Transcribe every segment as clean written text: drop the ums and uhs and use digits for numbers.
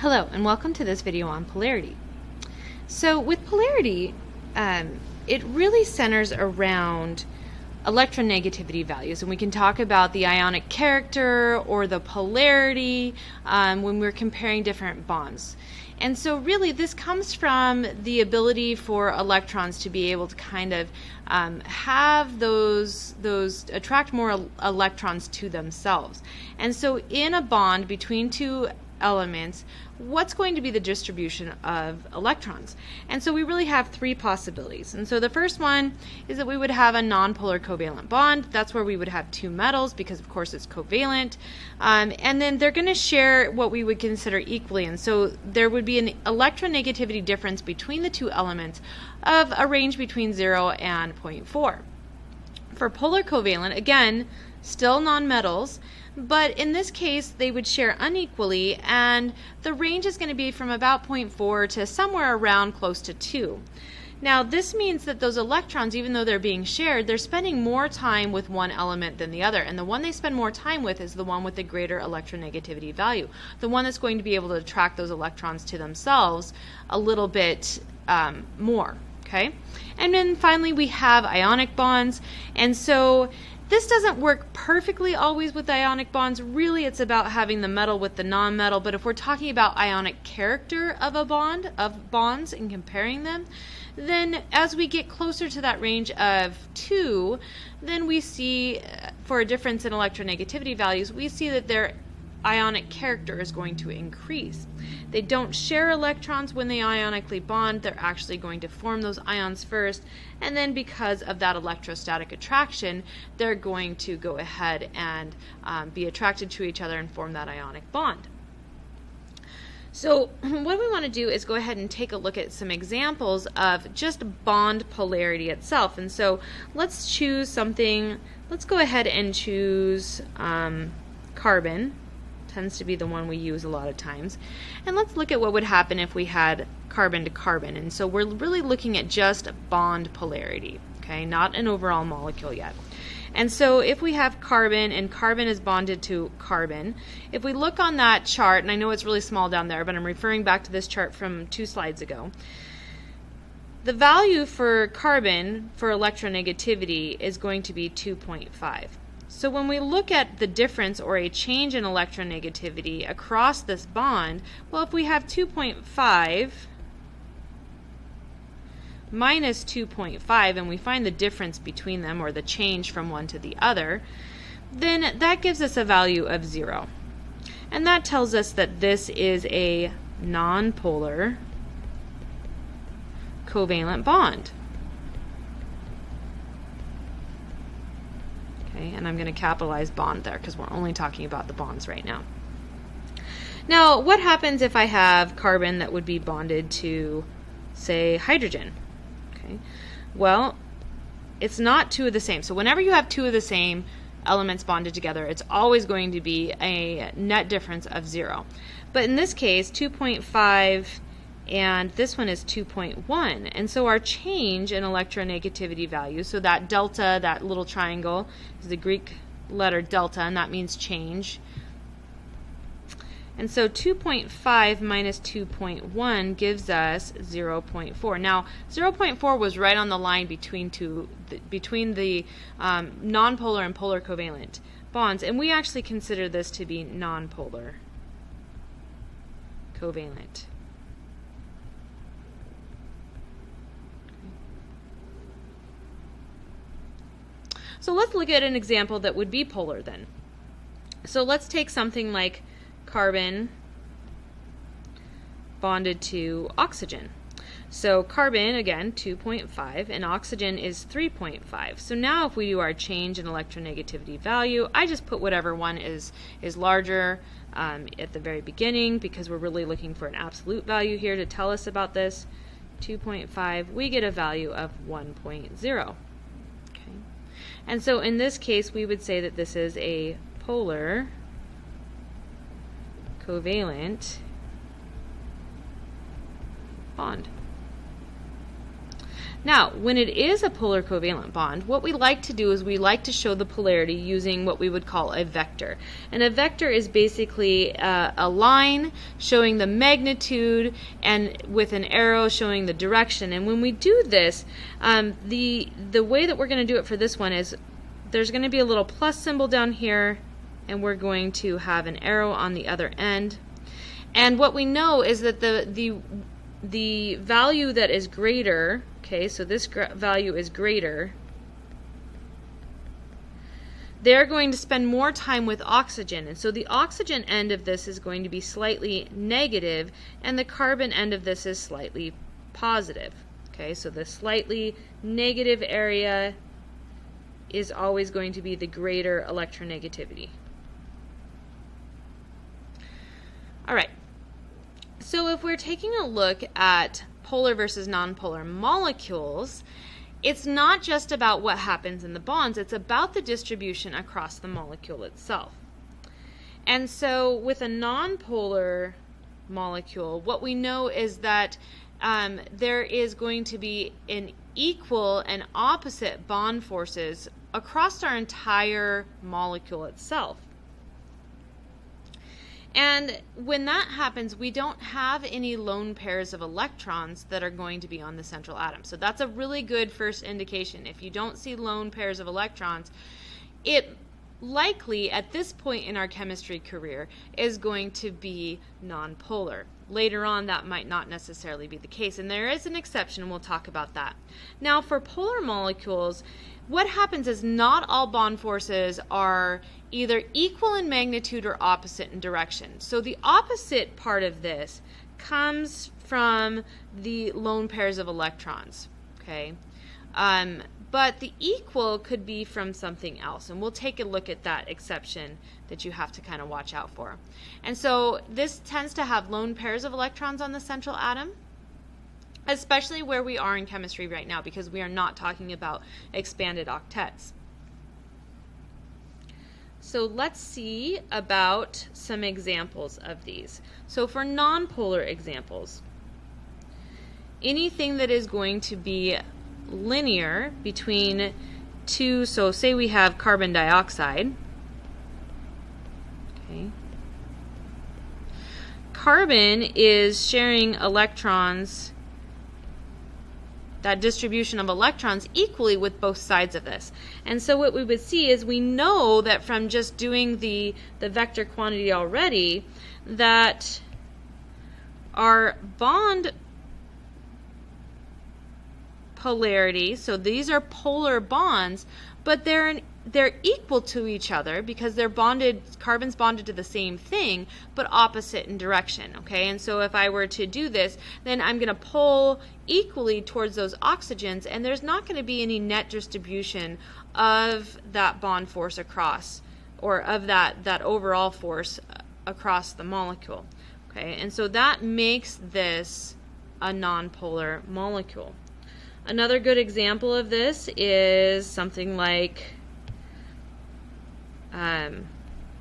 Hello and welcome to this video on polarity. So with polarity, it really centers around electronegativity values, and we can talk about the ionic character or the polarity when we're comparing different bonds. And so really this comes from the ability for electrons to be able to kind of have those attract more electrons to themselves. And so in a bond between two elements, what's going to be the distribution of electrons? And so we really have three possibilities. And so the first one is that we would have a nonpolar covalent bond. That's where we would have two metals because of course it's covalent. And then they're going to share what we would consider equally. And so there would be an electronegativity difference between the two elements of a range between 0 and 0.4. For polar covalent, again, still nonmetals, but in this case they would share unequally, and the range is going to be from about 0.4 to somewhere around close to 2. Now this means that those electrons, even though they're being shared, they're spending more time with one element than the other, and the one they spend more time with is the one with the greater electronegativity value, the one that's going to be able to attract those electrons to themselves a little bit more. Okay? And then finally we have ionic bonds, and so this doesn't work perfectly always with ionic bonds. Really, it's about having the metal with the nonmetal, but if we're talking about ionic character of a bond, of bonds, and comparing them, then as we get closer to that range of 2, then we see, for a difference in electronegativity values, we see that their ionic character is going to increase. They don't share electrons when they ionically bond. They're actually going to form those ions first, and then because of that electrostatic attraction, they're going to go ahead and be attracted to each other and form that ionic bond. So what we want to do is go ahead and take a look at some examples of just bond polarity itself. And so let's choose something. Let's go ahead and choose carbon. Tends to be the one we use a lot of times. And let's look at what would happen if we had carbon to carbon. And so we're really looking at just bond polarity, okay, not an overall molecule yet. And so if we have carbon and carbon is bonded to carbon, if we look on that chart, and I know it's really small down there, but I'm referring back to this chart from 2 slides ago, the value for carbon for electronegativity is going to be 2.5. So when we look at the difference or a change in electronegativity across this bond, well, if we have 2.5 minus 2.5 and we find the difference between them, or the change from one to the other, then that gives us a value of 0. And that tells us that this is a nonpolar covalent bond. Okay, and I'm going to capitalize bond there because we're only talking about the bonds right now. Now, what happens if I have carbon that would be bonded to, say, hydrogen? Okay, well, it's not two of the same. So whenever you have two of the same elements bonded together, it's always going to be a net difference of 0. But in this case, 2.5 and this one is 2.1, and so our change in electronegativity value, so that delta, that little triangle, is the Greek letter delta, and that means change. And so 2.5 minus 2.1 gives us 0.4. Now 0.4 was right on the line between the nonpolar and polar covalent bonds, and we actually consider this to be nonpolar covalent. So let's look at an example that would be polar then. So let's take something like carbon bonded to oxygen. So carbon, again, 2.5, and oxygen is 3.5. So now if we do our change in electronegativity value, I just put whatever one is larger at the very beginning because we're really looking for an absolute value here to tell us about this. 2.5, we get a value of 1.0. And so in this case, we would say that this is a polar covalent bond. Now, when it is a polar covalent bond, what we like to do is we like to show the polarity using what we would call a vector. And a vector is basically a line showing the magnitude and with an arrow showing the direction. And when we do this, the way that we're going to do it for this one is there's going to be a little plus symbol down here, and we're going to have an arrow on the other end. And what we know is that the value that is greater, okay, so this value is greater, they're going to spend more time with oxygen. And so the oxygen end of this is going to be slightly negative, and the carbon end of this is slightly positive. Okay, so the slightly negative area is always going to be the greater electronegativity. All right. So if we're taking a look at polar versus nonpolar molecules, it's not just about what happens in the bonds, it's about the distribution across the molecule itself. And so with a nonpolar molecule, what we know is that there is going to be an equal and opposite bond forces across our entire molecule itself. And when that happens, we don't have any lone pairs of electrons that are going to be on the central atom. So that's a really good first indication. If you don't see lone pairs of electrons, it likely at this point in our chemistry career is going to be nonpolar. Later on, that might not necessarily be the case, and there is an exception, and we'll talk about that. Now, for polar molecules, what happens is not all bond forces are either equal in magnitude or opposite in direction. So the opposite part of this comes from the lone pairs of electrons, okay? But the equal could be from something else, and we'll take a look at that exception that you have to kind of watch out for. And so this tends to have lone pairs of electrons on the central atom, especially where we are in chemistry right now, because we are not talking about expanded octets. So let's see about some examples of these. So for nonpolar examples, anything that is going to be linear between two, so say we have carbon dioxide. Okay. Carbon is sharing electrons, that distribution of electrons equally with both sides of this. And so what we would see is we know that from just doing the vector quantity already that our bond polarity, so these are polar bonds, but they're equal to each other because they're bonded, carbon's bonded to the same thing, but opposite in direction, okay? And so if I were to do this, then I'm going to pull equally towards those oxygens, and there's not going to be any net distribution of that bond force across, or of that overall force across the molecule, okay? And so that makes this a nonpolar molecule. Another good example of this is something like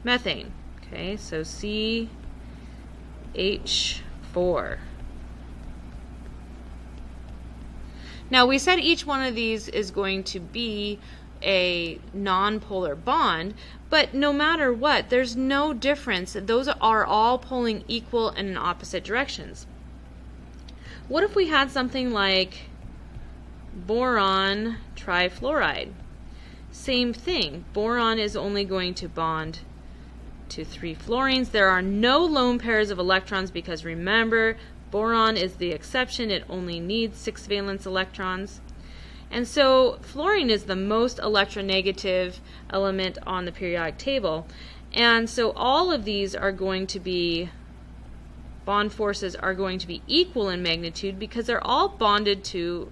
methane. Okay, so CH4. Now we said each one of these is going to be a nonpolar bond, but no matter what, there's no difference. Those are all pulling equal and in opposite directions. What if we had something like boron trifluoride? Same thing. Boron is only going to bond to 3 fluorines. There are no lone pairs of electrons because remember, boron is the exception. It only needs 6 valence electrons. And so fluorine is the most electronegative element on the periodic table. And so all of these are going to be, bond forces are going to be equal in magnitude because they're all bonded to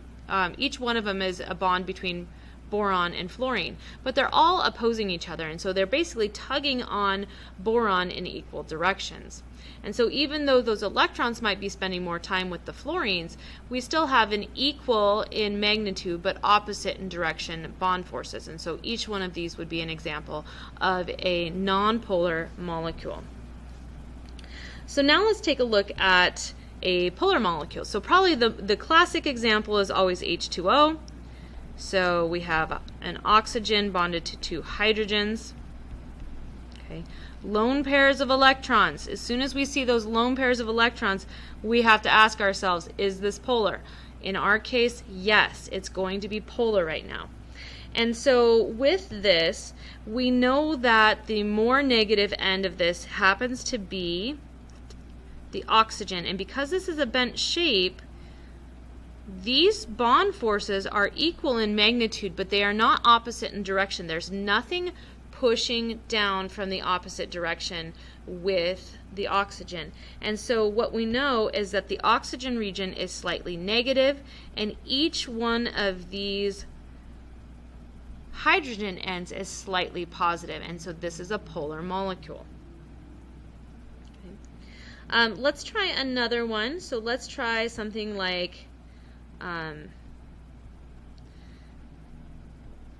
each one of them is a bond between boron and fluorine, but they're all opposing each other, and so they're basically tugging on boron in equal directions. And so even though those electrons might be spending more time with the fluorines, we still have an equal in magnitude but opposite in direction bond forces, and so each one of these would be an example of a nonpolar molecule. So now let's take a look at a polar molecule. So probably the classic example is always H2O. So we have an oxygen bonded to two hydrogens. Okay. Lone pairs of electrons. As soon as we see those lone pairs of electrons, we have to ask ourselves, is this polar? In our case, yes, it's going to be polar right now. And so with this, we know that the more negative end of this happens to be the oxygen. And because this is a bent shape, these bond forces are equal in magnitude, but they are not opposite in direction. There's nothing pushing down from the opposite direction with the oxygen. And so what we know is that the oxygen region is slightly negative, and each one of these hydrogen ends is slightly positive, and so this is a polar molecule. Okay. Let's try another one. So let's try something like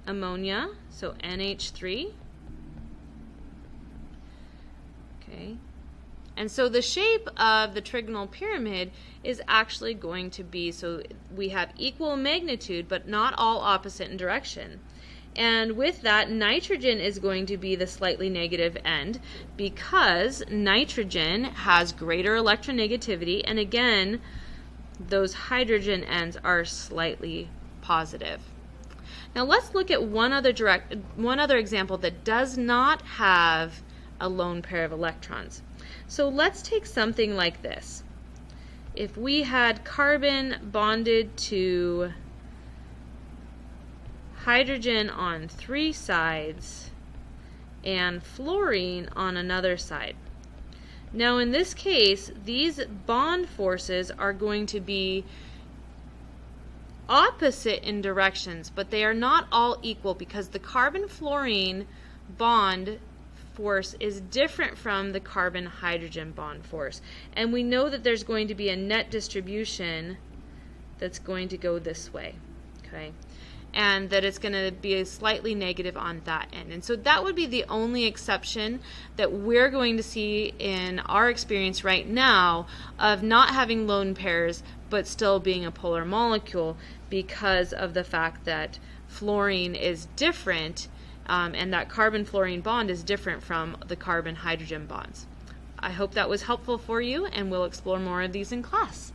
ammonia, so NH3. Okay. And so the shape of the trigonal pyramid is actually going to be, so we have equal magnitude, but not all opposite in direction. And with that, nitrogen is going to be the slightly negative end because nitrogen has greater electronegativity, and again, those hydrogen ends are slightly positive. Now let's look at one other example that does not have a lone pair of electrons. So let's take something like this. If we had carbon bonded to hydrogen on three sides and fluorine on another side. Now in this case, these bond forces are going to be opposite in directions, but they are not all equal because the carbon-fluorine bond force is different from the carbon-hydrogen bond force. And we know that there's going to be a net distribution that's going to go this way. Okay. And that it's going to be a slightly negative on that end. And so that would be the only exception that we're going to see in our experience right now of not having lone pairs but still being a polar molecule because of the fact that fluorine is different and that carbon-fluorine bond is different from the carbon-hydrogen bonds. I hope that was helpful for you, and we'll explore more of these in class.